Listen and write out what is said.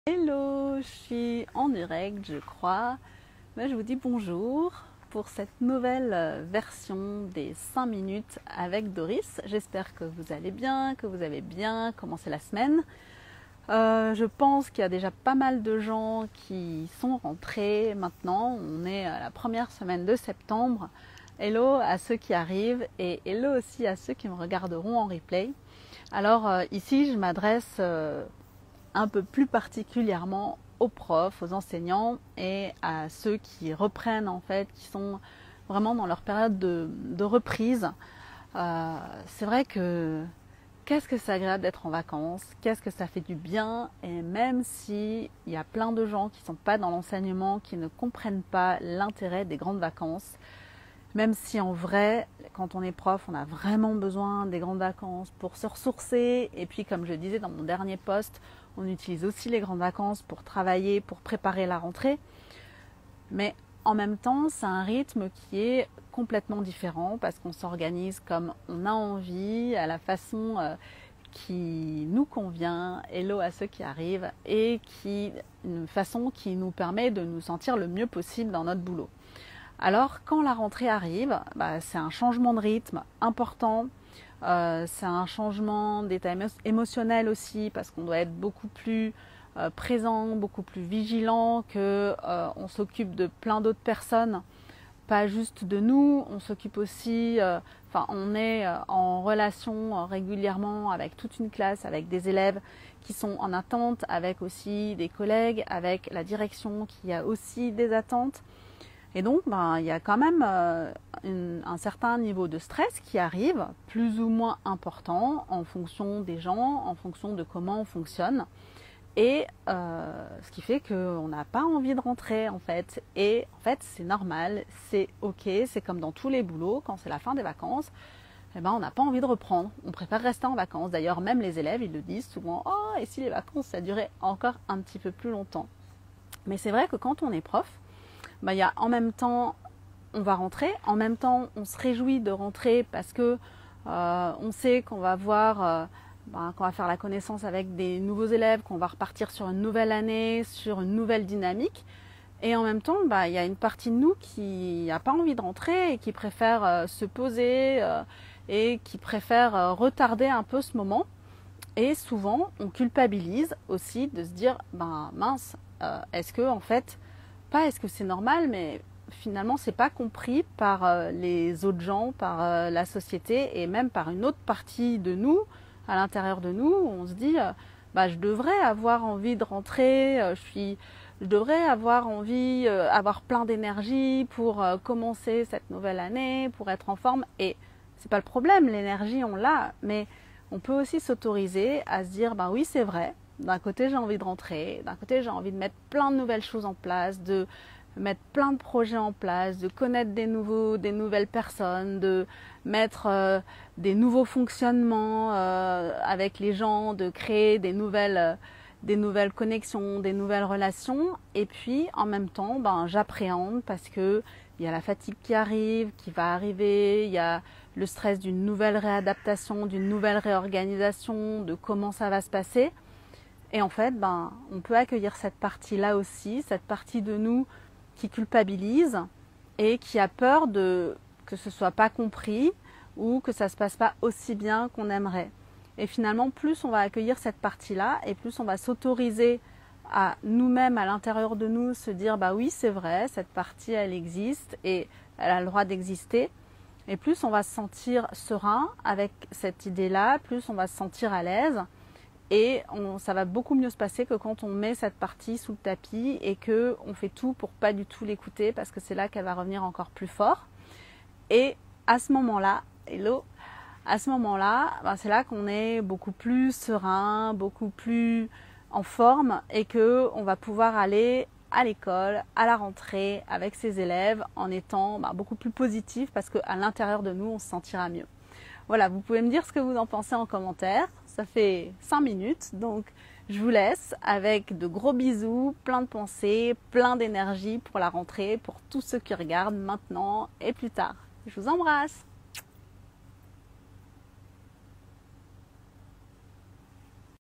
Hello, je suis en direct, je crois. Mais je vous dis bonjour pour cette nouvelle version des 5 minutes avec Doris. J'espère que vous allez bien, que vous avez bien commencé la semaine. Je pense qu'il y a déjà pas mal de gens qui sont rentrés maintenant. On est à la première semaine de septembre. Hello à ceux qui arrivent et hello aussi à ceux qui me regarderont en replay. Alors ici, je m'adresse un peu plus particulièrement aux profs, aux enseignants et à ceux qui reprennent en fait, qui sont vraiment dans leur période de reprise. C'est vrai que qu'est-ce que c'est agréable d'être en vacances, qu'est-ce que ça fait du bien, et même s'il y a plein de gens qui ne sont pas dans l'enseignement, qui ne comprennent pas l'intérêt des grandes vacances, même si en vrai, quand on est prof, on a vraiment besoin des grandes vacances pour se ressourcer. Et puis, comme je disais dans mon dernier post, on utilise aussi les grandes vacances pour travailler, pour préparer la rentrée. Mais en même temps, c'est un rythme qui est complètement différent parce qu'on s'organise comme on a envie, à la façon qui nous convient, hello à ceux qui arrivent, et une façon qui nous permet de nous sentir le mieux possible dans notre boulot. Alors quand la rentrée arrive, c'est un changement de rythme important, c'est un changement d'état émotionnel aussi parce qu'on doit être beaucoup plus présent, beaucoup plus vigilant, qu'on s'occupe de plein d'autres personnes, pas juste de nous, on s'occupe aussi, on est en relation régulièrement avec toute une classe, avec des élèves qui sont en attente, avec aussi des collègues, avec la direction qui a aussi des attentes. Et donc, il y a quand même un certain niveau de stress qui arrive, plus ou moins important, en fonction des gens, en fonction de comment on fonctionne. Et ce qui fait qu'on n'a pas envie de rentrer, en fait. Et en fait, c'est normal, c'est ok, c'est comme dans tous les boulots, quand c'est la fin des vacances, on n'a pas envie de reprendre. On préfère rester en vacances. D'ailleurs, même les élèves, ils le disent souvent, « Oh, et si les vacances, ça durait encore un petit peu plus longtemps ?» Mais c'est vrai que quand on est prof, il y a en même temps, on va rentrer, en même temps, on se réjouit de rentrer parce que on sait qu'on va qu'on va faire la connaissance avec des nouveaux élèves, qu'on va repartir sur une nouvelle année, sur une nouvelle dynamique. Et en même temps, il y a une partie de nous qui n'a pas envie de rentrer et qui préfère se poser et qui préfère retarder un peu ce moment. Et souvent, on culpabilise aussi de se dire, mince, est-ce que en fait, pas est-ce que c'est normal, mais finalement c'est pas compris par les autres gens, par la société et même par une autre partie de nous, à l'intérieur de nous, où on se dit je devrais avoir envie de rentrer, je devrais avoir envie, avoir plein d'énergie pour commencer cette nouvelle année, pour être en forme. Et c'est pas le problème, l'énergie on l'a, mais on peut aussi s'autoriser à se dire oui c'est vrai. D'un côté, j'ai envie de rentrer. D'un côté, j'ai envie de mettre plein de nouvelles choses en place, de mettre plein de projets en place, de connaître des nouvelles personnes, de mettre des nouveaux fonctionnements avec les gens, de créer des nouvelles connexions, des nouvelles relations. Et puis, en même temps, j'appréhende parce que il y a la fatigue qui va arriver, il y a le stress d'une nouvelle réadaptation, d'une nouvelle réorganisation, de comment ça va se passer. Et en fait, on peut accueillir cette partie-là aussi, cette partie de nous qui culpabilise et qui a peur que ce soit pas compris ou que ça se passe pas aussi bien qu'on aimerait. Et finalement, plus on va accueillir cette partie-là et plus on va s'autoriser à nous-mêmes, à l'intérieur de nous, se dire oui, c'est vrai, cette partie, elle existe et elle a le droit d'exister. Et plus on va se sentir serein avec cette idée-là, plus on va se sentir à l'aise. Et ça va beaucoup mieux se passer que quand on met cette partie sous le tapis et qu'on fait tout pour pas du tout l'écouter parce que c'est là qu'elle va revenir encore plus fort. Et à ce moment-là, c'est là qu'on est beaucoup plus serein, beaucoup plus en forme et qu'on va pouvoir aller à l'école, à la rentrée avec ses élèves en étant beaucoup plus positif parce qu'à l'intérieur de nous, on se sentira mieux. Voilà, vous pouvez me dire ce que vous en pensez en commentaire. Ça fait 5 minutes, donc je vous laisse avec de gros bisous, plein de pensées, plein d'énergie pour la rentrée, pour tous ceux qui regardent maintenant et plus tard. Je vous embrasse!